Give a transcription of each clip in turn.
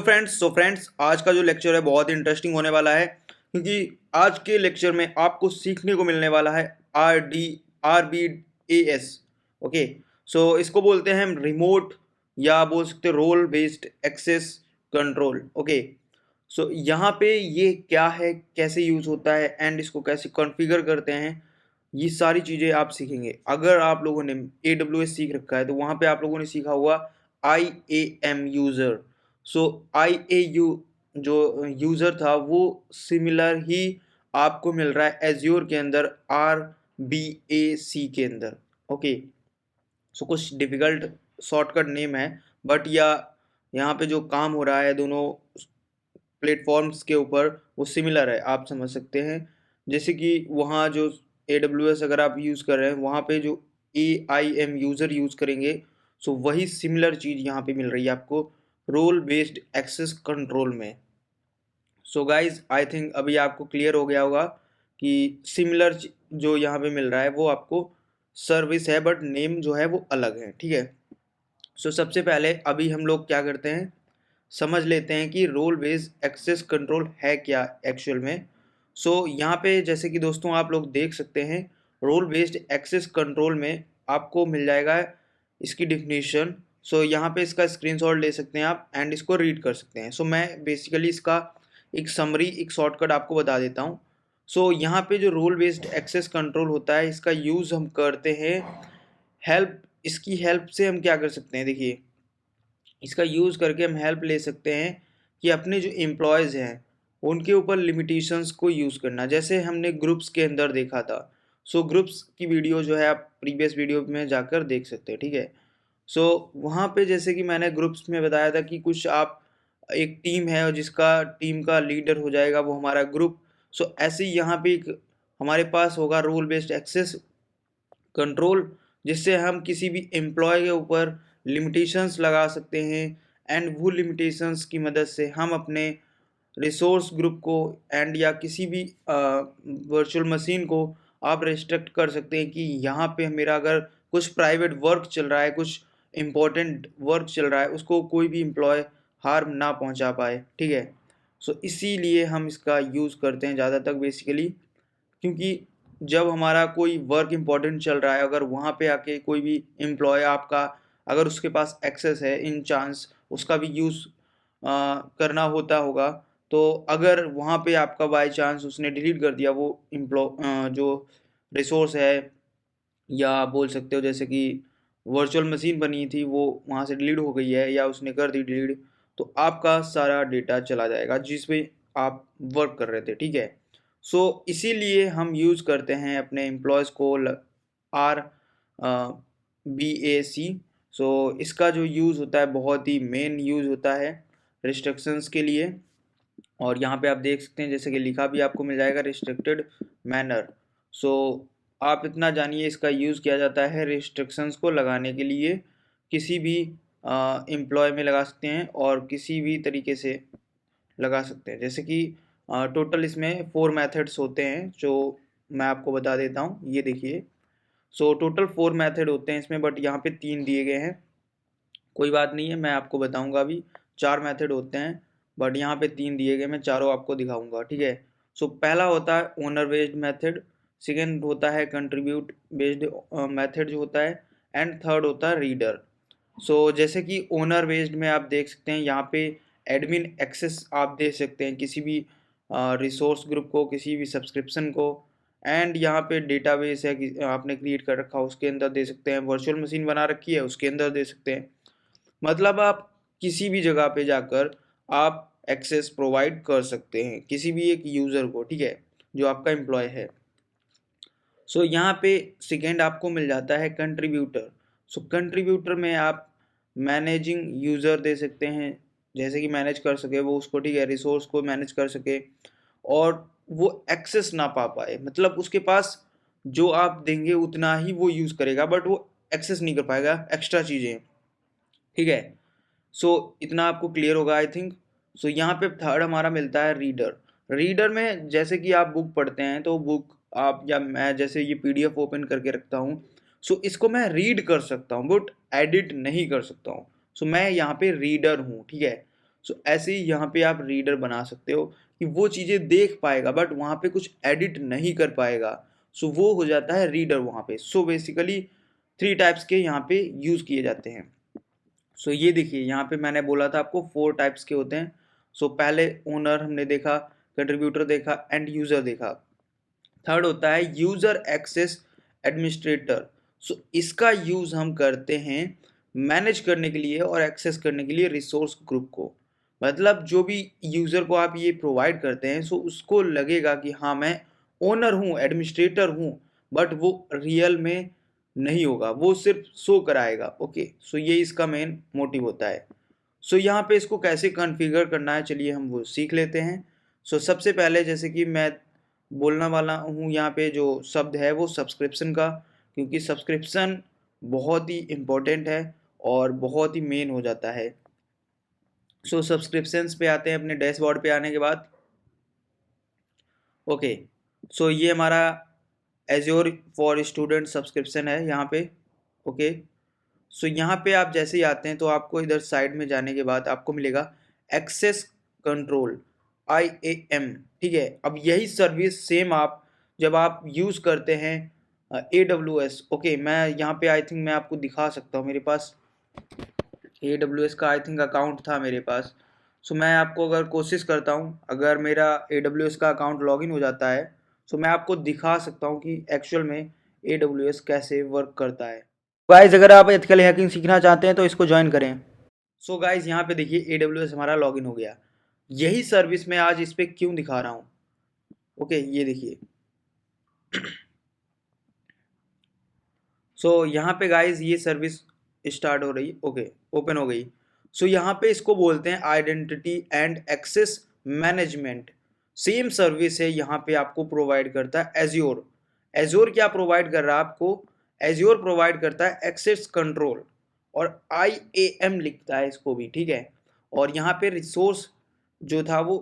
Friends आज का जो लेक्चर है बहुत ही इंटरेस्टिंग होने वाला है, क्योंकि आज के लेक्चर में आपको सीखने को मिलने वाला है RBAS। ओके, सो इसको बोलते हैं हम रिमोट, या बोल सकते हैं role based access control. Okay, so यहाँ पे ये क्या है, कैसे यूज होता है एंड इसको कैसे कॉन्फ़िगर करते हैं, ये सारी चीज़ें आप सीखेंगे। अगर आप लोगों ने AWS सीख रखा है तो वहाँ पे आप लोगों ने सीखा हुआ IAM यूज़र। सो IAU जो यूज़र था वो सिमिलर ही आपको मिल रहा है एज्योर के अंदर RBAC के अंदर। ओके, सो कुछ डिफ़िकल्ट शॉर्टकट नेम है, बट यहाँ पे जो काम हो रहा है दोनों प्लेटफॉर्म्स के ऊपर वो सिमिलर है, आप समझ सकते हैं। जैसे कि वहाँ जो AWS अगर आप यूज़ कर रहे हैं वहाँ पे जो AIM यूज़र यूज़ करेंगे, सो वही सिमिलर चीज़ यहाँ पे मिल रही है आपको रोल बेस्ड एक्सेस कंट्रोल में। सो गाइज आई थिंक अभी आपको क्लियर हो गया होगा कि सिमिलर जो यहाँ पे मिल रहा है वो आपको सर्विस है, बट नेम जो है वो अलग है। ठीक है, सो सबसे पहले अभी हम लोग क्या करते हैं, समझ लेते हैं कि रोल बेस्ड एक्सेस कंट्रोल है क्या एक्चुअल में। सो यहाँ पे जैसे कि दोस्तों आप लोग देख सकते हैं, रोल बेस्ड एक्सेस कंट्रोल में आपको मिल जाएगा इसकी डिफिनीशन। सो यहाँ पे इसका स्क्रीनशॉट ले सकते हैं आप एंड इसको रीड कर सकते हैं। सो मैं बेसिकली इसका एक समरी, एक शॉर्टकट आपको बता देता हूँ। सो यहाँ पे जो रोल बेस्ड एक्सेस कंट्रोल होता है इसका यूज़ हम करते हैं हेल्प, इसकी हेल्प से हम क्या कर सकते हैं, देखिए इसका यूज़ करके हम हेल्प ले सकते हैं कि अपने जो एम्प्लॉयज़ हैं उनके ऊपर लिमिटेशंस को यूज़ करना, जैसे हमने ग्रुप्स के अंदर देखा था। सो ग्रुप्स की वीडियो जो है आप प्रीवियस वीडियो में जाकर देख सकते हैं। ठीक है, सो वहाँ पे जैसे कि मैंने ग्रुप्स में बताया था कि कुछ आप एक टीम है और जिसका टीम का लीडर हो जाएगा वो हमारा ग्रुप। सो ऐसे ही यहाँ पे एक हमारे पास होगा रोल बेस्ड एक्सेस कंट्रोल, जिससे हम किसी भी एम्प्लॉय के ऊपर लिमिटेशंस लगा सकते हैं एंड वो लिमिटेशंस की मदद से हम अपने रिसोर्स ग्रुप को एंड या किसी भी वर्चुअल मशीन को आप रेस्ट्रिक्ट कर सकते हैं कि यहाँ पे मेरा अगर कुछ प्राइवेट वर्क चल रहा है, कुछ इम्पोर्टेंट वर्क चल रहा है, उसको कोई भी एम्प्लॉय हार्म ना पहुँचा पाए। ठीक है, सो इसीलिए हम इसका यूज़ करते हैं ज़्यादातर बेसिकली, क्योंकि जब हमारा कोई वर्क इम्पोर्टेंट चल रहा है, अगर वहाँ पे आके कोई भी एम्प्लॉय आपका, अगर उसके पास एक्सेस है, इन चांस उसका भी यूज़ करना होता होगा, तो अगर वहाँ पे आपका बाय चांस उसने डिलीट कर दिया वो जो रिसोर्स है, या बोल सकते हो जैसे कि वर्चुअल मशीन बनी थी वो वहाँ से डिलीट हो गई है या उसने कर दी डिलीट, तो आपका सारा डेटा चला जाएगा जिस पे आप वर्क कर रहे थे। ठीक है, सो इसीलिए हम यूज़ करते हैं अपने एम्प्लॉयज़ को RBAC। सो इसका जो यूज़ होता है बहुत ही मेन यूज़ होता है रिस्ट्रिक्शंस के लिए। और यहाँ पे आप देख सकते हैं जैसे कि लिखा भी आपको मिल जाएगा रिस्ट्रिक्टेड मैनर। सो आप इतना जानिए इसका यूज़ किया जाता है रिस्ट्रिक्शंस को लगाने के लिए, किसी भी एम्प्लॉय में लगा सकते हैं और किसी भी तरीके से लगा सकते हैं। जैसे कि टोटल इसमें 4 मेथड्स होते हैं जो मैं आपको बता देता हूँ, ये देखिए। सो टोटल 4 मेथड होते हैं इसमें, बट यहाँ पे 3 दिए गए हैं। कोई बात नहीं है, मैं आपको बताऊंगा अभी। 4 मेथड होते हैं बट यहाँ पे 3 दिए गए, मैं चारों आपको दिखाऊंगा। ठीक है, सो पहला होता है ओनर बेस्ड मेथड, सेकेंड होता है कंट्रीब्यूट बेस्ड मेथड जो होता है, एंड थर्ड होता है रीडर। सो जैसे कि ओनर बेस्ड में आप देख सकते हैं यहाँ पे एडमिन एक्सेस आप दे सकते हैं किसी भी रिसोर्स ग्रुप को, किसी भी सब्सक्रिप्शन को, एंड यहाँ पे डेटाबेस है कि आपने क्रिएट कर रखा उसके अंदर दे सकते हैं, वर्चुअल मशीन बना रखी है उसके अंदर दे सकते हैं। मतलब आप किसी भी जगह पे जाकर आप एक्सेस प्रोवाइड कर सकते हैं किसी भी एक यूज़र को। ठीक है, जो आपका एम्प्लॉय है। सो यहाँ पे सेकेंड आपको मिल जाता है कंट्रीब्यूटर। सो कंट्रीब्यूटर में आप मैनेजिंग यूज़र दे सकते हैं, जैसे कि मैनेज कर सके वो उसको, ठीक है, रिसोर्स को मैनेज कर सके और वो एक्सेस ना पा पाए, मतलब उसके पास जो आप देंगे उतना ही वो यूज़ करेगा बट वो एक्सेस नहीं कर पाएगा एक्स्ट्रा चीज़ें। ठीक है, सो इतना आपको क्लियर होगा आई थिंक। सो यहाँ पे थर्ड हमारा मिलता है रीडर। रीडर में जैसे कि आप बुक पढ़ते हैं तो बुक आप, या मैं जैसे ये PDF ओपन करके रखता हूँ, सो इसको मैं रीड कर सकता हूँ बट एडिट नहीं कर सकता हूँ। सो मैं यहाँ पे रीडर हूँ। ठीक है, सो ऐसे ही यहाँ पे आप रीडर बना सकते हो कि वो चीज़ें देख पाएगा बट वहाँ पे कुछ एडिट नहीं कर पाएगा। सो वो हो जाता है रीडर वहाँ पे। सो बेसिकली 3 टाइप्स के यहाँ पे यूज़ किए जाते हैं। सो ये देखिए यहाँ पे मैंने बोला था आपको 4 टाइप्स के होते हैं। सो पहले ओनर हमने देखा, कंट्रीब्यूटर देखा, एंड यूज़र देखा। थर्ड होता है यूज़र एक्सेस एडमिनिस्ट्रेटर। सो इसका यूज़ हम करते हैं मैनेज करने के लिए और एक्सेस करने के लिए रिसोर्स ग्रुप को। मतलब जो भी यूज़र को आप ये प्रोवाइड करते हैं सो उसको लगेगा कि हाँ मैं ओनर हूँ, एडमिनिस्ट्रेटर हूँ, बट वो रियल में नहीं होगा, वो सिर्फ शो कराएगा। ओके, सो ये इसका मेन मोटिव होता है। सो यहाँ पे इसको कैसे कॉन्फ़िगर करना है चलिए हम वो सीख लेते हैं। सो सबसे पहले जैसे कि मैं बोलने वाला हूँ यहाँ पे जो शब्द है वो सब्सक्रिप्शन का, क्योंकि सब्सक्रिप्शन बहुत ही इम्पोर्टेंट है और बहुत ही मेन हो जाता है। सो सब्सक्रिप्शंस पे आते हैं अपने डैशबोर्ड पे आने के बाद। ओके, सो ये हमारा एज्योर फॉर स्टूडेंट सब्सक्रिप्शन है यहाँ पे। ओके, सो यहाँ पे आप जैसे ही आते हैं तो आपको इधर साइड में जाने के बाद आपको मिलेगा एक्सेस कंट्रोल, IAM। ठीक है, अब यही सर्विस सेम आप जब आप यूज़ करते हैं AWS। ओके, मैं यहाँ पे आई थिंक मैं आपको दिखा सकता हूँ, मेरे पास AWS का आई थिंक अकाउंट था मेरे पास। सो मैं आपको अगर कोशिश करता हूँ, अगर मेरा AWS का अकाउंट लॉगिन हो जाता है सो मैं आपको दिखा सकता हूँ कि एक्चुअल में AWS कैसे वर्क करता है। गाइज अगर आप एथिकल हैकिंग सीखना चाहते हैं तो इसको ज्वाइन करें। सो गाइज यहाँ पे देखिए AWS हमारा लॉगिन हो गया। यही सर्विस मैं आज इस पे क्यों दिखा रहा हूँ। ओके, ये देखिए। सो यहाँ पे गाइज ये सर्विस स्टार्ट हो रही, ओके ओपन हो गई। सो यहाँ पे इसको बोलते हैं identity and access management. Same service है यहाँ पे आपको प्रोवाइड करता है एज्योर। एज्योर क्या प्रोवाइड कर रहा है आपको, एज्योर प्रोवाइड करता है एक्सेस कंट्रोल और IAM लिखता है इसको भी, ठीक है। और यहाँ पे रिसोर्स जो था वो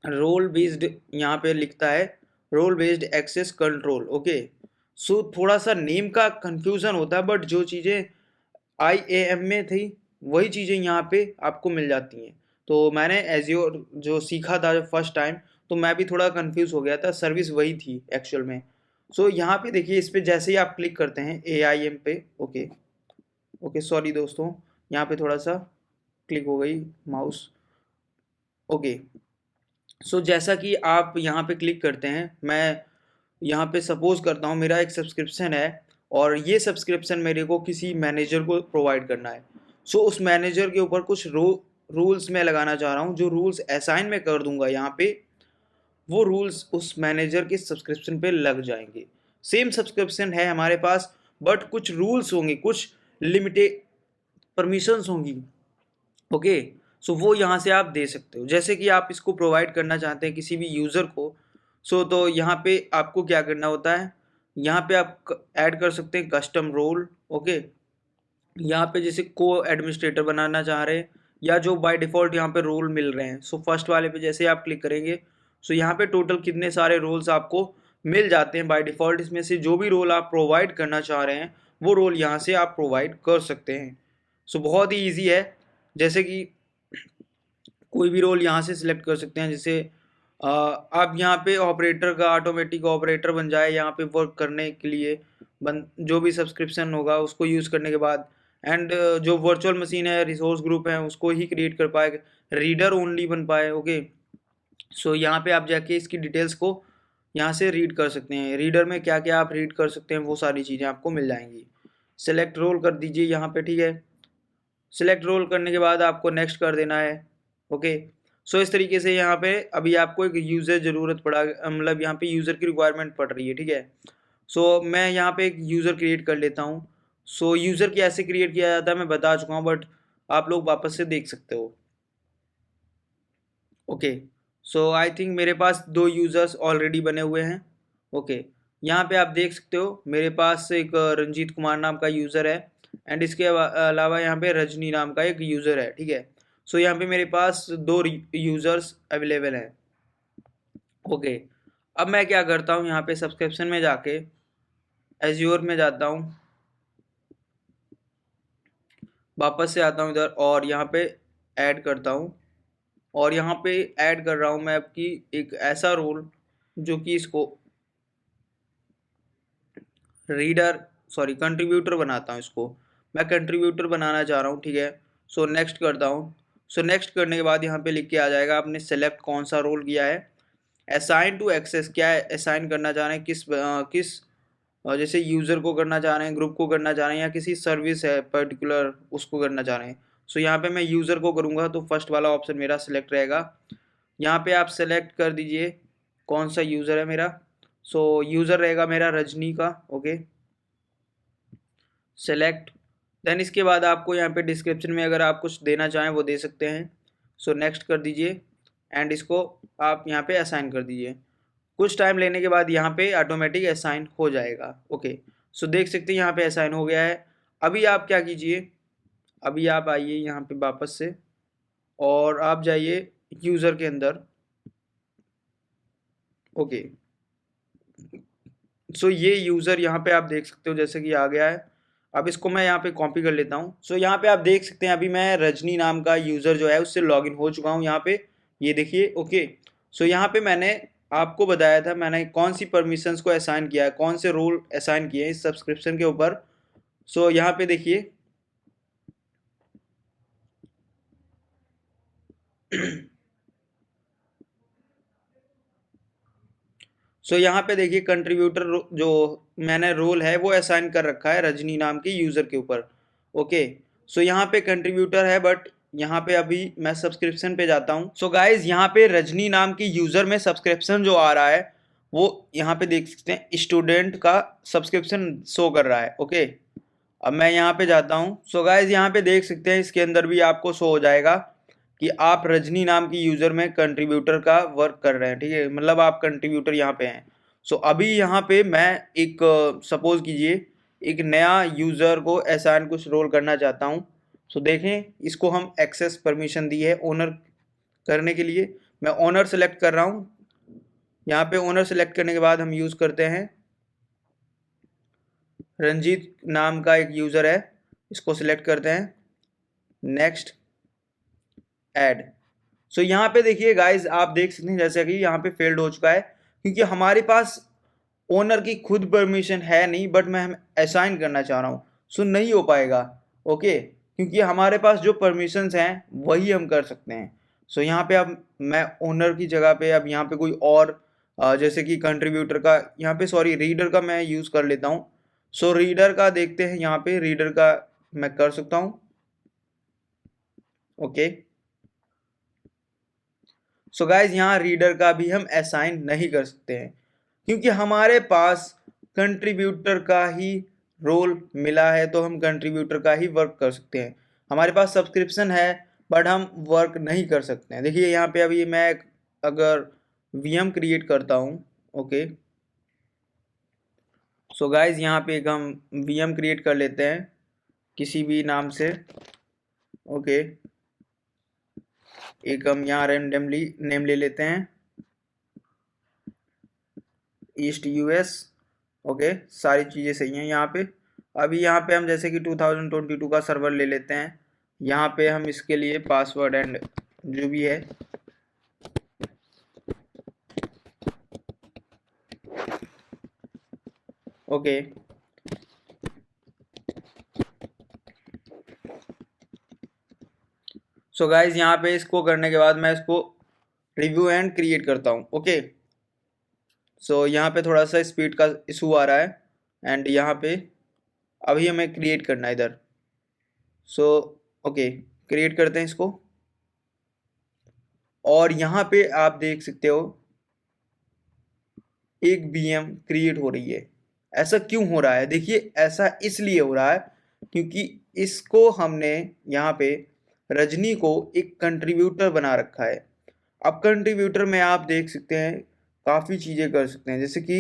रोल बेस्ड यहाँ पे लिखता है, role based access control. Okay, so थोड़ा सा नेम का कंफ्यूजन होता है बट जो चीज़ें IAM में थी वही चीज़ें यहाँ पे आपको मिल जाती हैं। तो मैंने एज्योर जो सीखा था फर्स्ट टाइम तो मैं भी थोड़ा कंफ्यूज हो गया था, सर्विस वही थी एक्चुअल में। सो यहाँ पे देखिए इस पे जैसे ही आप क्लिक करते हैं AIM पे, ओके ओके सॉरी दोस्तों, यहाँ पे थोड़ा सा क्लिक हो गई माउस। ओके, सो जैसा कि आप यहाँ पे क्लिक करते हैं, मैं यहाँ पे सपोज करता हूँ मेरा एक सब्सक्रिप्शन है और ये सब्सक्रिप्शन मेरे को किसी मैनेजर को प्रोवाइड करना है। सो उस मैनेजर के ऊपर कुछ रूल्स मैं लगाना चाह रहा हूँ, जो रूल्स असाइन में कर दूंगा यहाँ पे वो रूल्स उस मैनेजर के सब्सक्रिप्शन पे लग जाएंगे। सेम सब्सक्रिप्शन है हमारे पास बट कुछ रूल्स होंगे, कुछ लिमिटेड परमिशंस होंगी। ओके, सो वो यहाँ से आप दे सकते हो, जैसे कि आप इसको प्रोवाइड करना चाहते हैं किसी भी यूज़र को। सो तो यहाँ पे आपको क्या करना होता है, यहाँ पे आप ऐड कर सकते हैं कस्टम रोल। ओके, यहाँ पे जैसे को एडमिनिस्ट्रेटर बनाना चाह रहे हैं या जो बाय डिफ़ॉल्ट यहाँ पे रोल मिल रहे हैं। सो फर्स्ट वाले पे जैसे आप क्लिक करेंगे सो यहाँ पे टोटल कितने सारे रोल्स आपको मिल जाते हैं बाय डिफ़ॉल्ट। इसमें से जो भी रोल आप प्रोवाइड करना चाह रहे हैं वो रोल यहाँ से आप प्रोवाइड कर सकते हैं। सो बहुत ही ईजी है, जैसे कि कोई भी रोल यहाँ से सिलेक्ट कर सकते हैं। जैसे आप यहाँ पे ऑपरेटर का ऑटोमेटिक ऑपरेटर बन जाए यहाँ पे वर्क करने के लिए, जो भी सब्सक्रिप्शन होगा उसको यूज़ करने के बाद। एंड जो वर्चुअल मशीन है, रिसोर्स ग्रुप है, उसको ही क्रिएट कर पाए, रीडर ओनली बन पाए। ओके, सो यहाँ पे आप जाके इसकी डिटेल्स को यहाँ से रीड कर सकते हैं। रीडर में क्या क्या आप रीड कर सकते हैं वो सारी चीज़ें आपको मिल जाएंगी। सेलेक्ट रोल कर दीजिए यहाँ पे, ठीक है। सिलेक्ट रोल करने के बाद आपको नेक्स्ट कर देना है। ओके, सो इस तरीके से यहाँ पे अभी आपको एक यूज़र ज़रूरत पड़ा, मतलब यहाँ पे यूज़र की रिक्वायरमेंट पड़ रही है, ठीक है। सो मैं यहाँ पे एक यूज़र क्रिएट कर लेता हूँ। सो यूज़र कैसे क्रिएट किया जाता है मैं बता चुका हूँ बट आप लोग वापस से देख सकते हो। ओके, सो आई थिंक मेरे पास 2 यूज़र्स ऑलरेडी बने हुए हैं। ओके, यहाँ पे आप देख सकते हो मेरे पास एक रंजीत कुमार नाम का यूज़र है एंड इसके अलावा यहाँ पे रजनी नाम का एक यूज़र है, ठीक है। सो यहाँ पे मेरे पास 2 यूज़र्स अवेलेबल हैं। ओके, अब मैं क्या करता हूँ यहाँ पे सब्सक्रिप्शन में जाके एज्योर में जाता हूँ, वापस से आता हूँ इधर और यहाँ पे ऐड करता हूँ और यहाँ पे ऐड कर रहा हूँ मैं आपकी एक ऐसा रोल जो कि इसको रीडर सॉरी कंट्रीब्यूटर बनाता हूँ। इसको मैं कंट्रीब्यूटर बनाना चाह रहा हूँ, ठीक है। सो नेक्स्ट करता हूँ। सो नेक्स्ट करने के बाद यहाँ पे लिख के आ जाएगा आपने सेलेक्ट कौन सा रोल किया है। असाइन टू एक्सेस, क्या है असाइन करना चाह रहे हैं, किस जैसे यूज़र को करना चाह रहे हैं, ग्रुप को करना चाह रहे हैं, या किसी सर्विस है पर्टिकुलर उसको करना चाह रहे हैं। सो यहाँ पे मैं यूज़र को करूँगा तो फर्स्ट वाला ऑप्शन मेरा सिलेक्ट रहेगा। यहाँ पे आप सेलेक्ट कर दीजिए कौन सा यूज़र है मेरा। सो यूज़र रहेगा मेरा रजनी का, ओके। सेलेक्ट, देन इसके बाद आपको यहाँ पे डिस्क्रिप्शन में अगर आप कुछ देना चाहें वो दे सकते हैं। सो नेक्स्ट कर दीजिए एंड इसको आप यहाँ पे असाइन कर दीजिए। कुछ टाइम लेने के बाद यहाँ पे ऑटोमेटिक असाइन हो जाएगा, ओके। सो देख सकते हैं यहाँ पे असाइन हो गया है। अभी आप क्या कीजिए, अभी आप आइए यहाँ पे वापस से और आप जाइए यूज़र के अंदर, ओके। सो ये यूज़र यहाँ पे आप देख सकते हो जैसे कि आ गया है। अब इसको मैं यहाँ पे कॉपी कर लेता हूँ। सो यहाँ पे आप देख सकते हैं अभी मैं रजनी नाम का यूज़र जो है उससे लॉगिन हो चुका हूँ यहाँ पे, ये देखिए, ओके। सो यहाँ पे मैंने आपको बताया था मैंने कौन सी परमिशंस को असाइन किया है, कौन से रोल असाइन किए हैं इस सब्सक्रिप्शन के ऊपर। सो यहाँ पे देखिए सो यहाँ पे देखिए कंट्रीब्यूटर जो मैंने रोल है वो असाइन कर रखा है रजनी नाम के यूज़र के ऊपर, ओके। सो यहाँ पे कंट्रीब्यूटर है बट यहाँ पे अभी मैं सब्सक्रिप्शन पे जाता हूँ। सो गाइज यहाँ पे रजनी नाम के यूज़र में सब्सक्रिप्शन जो आ रहा है वो यहाँ पे देख सकते हैं स्टूडेंट का सब्सक्रिप्शन शो कर रहा है, ओके। अब मैं यहाँ पे जाता हूँ। सो गाइज यहाँ पे देख सकते हैं इसके अंदर भी आपको शो हो जाएगा कि आप रजनी नाम की यूज़र में कंट्रीब्यूटर का वर्क कर रहे हैं, ठीक है, मतलब आप कंट्रीब्यूटर यहाँ पे हैं। सो अभी यहाँ पे मैं एक सपोज कीजिए एक नया यूज़र को असाइन कुछ रोल करना चाहता हूँ। सो देखें इसको हम एक्सेस परमिशन दी है ओनर करने के लिए, मैं ओनर सेलेक्ट कर रहा हूँ। यहाँ पे ओनर सेलेक्ट करने के बाद हम यूज़ करते हैं रंजीत नाम का एक यूज़र है, इसको सिलेक्ट करते हैं, नेक्स्ट ऐड। सो यहाँ पे देखिए गाइज आप देख सकते हैं जैसे कि यहाँ पे फेल्ड हो चुका है क्योंकि हमारे पास ओनर की खुद परमिशन है नहीं बट मैं हम असाइन करना चाह रहा हूँ। सो नहीं हो पाएगा, ओके, क्योंकि हमारे पास जो परमिशंस हैं वही हम कर सकते हैं। सो यहाँ पे अब मैं ओनर की जगह पे अब यहाँ पे कोई और जैसे कि कंट्रीब्यूटर का यहाँ पे सॉरी रीडर का मैं यूज़ कर लेता हूँ। सो रीडर का देखते हैं, यहाँ पे रीडर का मैं कर सकता हूँ, ओके। सो गाइज यहाँ रीडर का भी हम असाइन नहीं कर सकते हैं क्योंकि हमारे पास कंट्रीब्यूटर का ही रोल मिला है तो हम कंट्रीब्यूटर का ही वर्क कर सकते हैं। हमारे पास सब्सक्रिप्शन है बट हम वर्क नहीं कर सकते हैं। देखिए यहाँ पे अभी मैं अगर वीएम क्रिएट करता हूँ, ओके। सो गाइज यहाँ पे एक हम वीएम क्रिएट कर लेते हैं किसी भी नाम से, ओके। एक हम यहाँ रैंडमली नेम ले लेते हैं ईस्ट यूएस, ओके। सारी चीज़ें सही हैं यहाँ पे। अभी यहाँ पे हम जैसे कि 2022 का सर्वर ले लेते हैं, यहाँ पे हम इसके लिए पासवर्ड एंड जो भी है ओके। सो गाइज यहाँ पे इसको करने के बाद मैं इसको रिव्यू एंड क्रिएट करता हूँ, ओके। सो यहाँ पे थोड़ा सा स्पीड का इशू आ रहा है एंड यहाँ पे अभी हमें क्रिएट करना है इधर। सो ओके क्रिएट करते हैं इसको और यहाँ पे आप देख सकते हो एक वीएम क्रिएट हो रही है। ऐसा क्यों हो रहा है, देखिए ऐसा इसलिए हो रहा है क्योंकि इसको हमने यहाँ पे रजनी को एक कंट्रीब्यूटर बना रखा है। अब कंट्रीब्यूटर में आप देख सकते हैं काफ़ी चीज़ें कर सकते हैं जैसे कि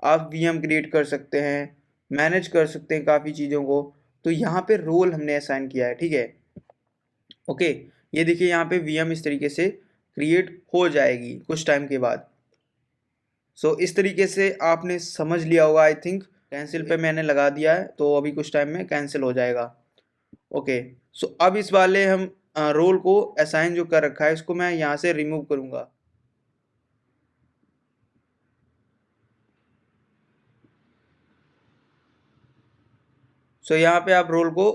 आप वीएम क्रिएट कर सकते हैं, मैनेज कर सकते हैं काफ़ी चीज़ों को। तो यहाँ पे रोल हमने असाइन किया है, ठीक है, ओके। ये देखिए यहाँ पे वीएम इस तरीके से क्रिएट हो जाएगी कुछ टाइम के बाद। सो इस तरीके से आपने समझ लिया होगा आई थिंक। कैंसिल पे मैंने लगा दिया है तो अभी कुछ टाइम में कैंसिल हो जाएगा, ओके। सो अब इस वाले हम रोल को असाइन जो कर रखा है इसको मैं यहाँ से रिमूव करूँगा। सो यहाँ पे आप रोल को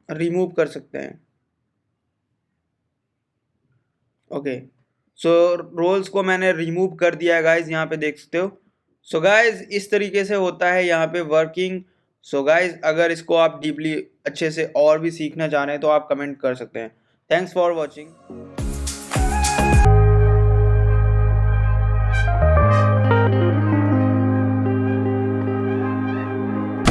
रिमूव कर सकते हैं। ओके, सो रोल्स को मैंने रिमूव कर दिया है गाइज, यहाँ पे देख सकते हो। सो गाइज इस तरीके से होता है यहाँ पे वर्किंग। सो गाइज अगर इसको आप डीपली अच्छे से और भी सीखना चाह रहे हैं तो आप कमेंट कर सकते हैं। Thanks for watching.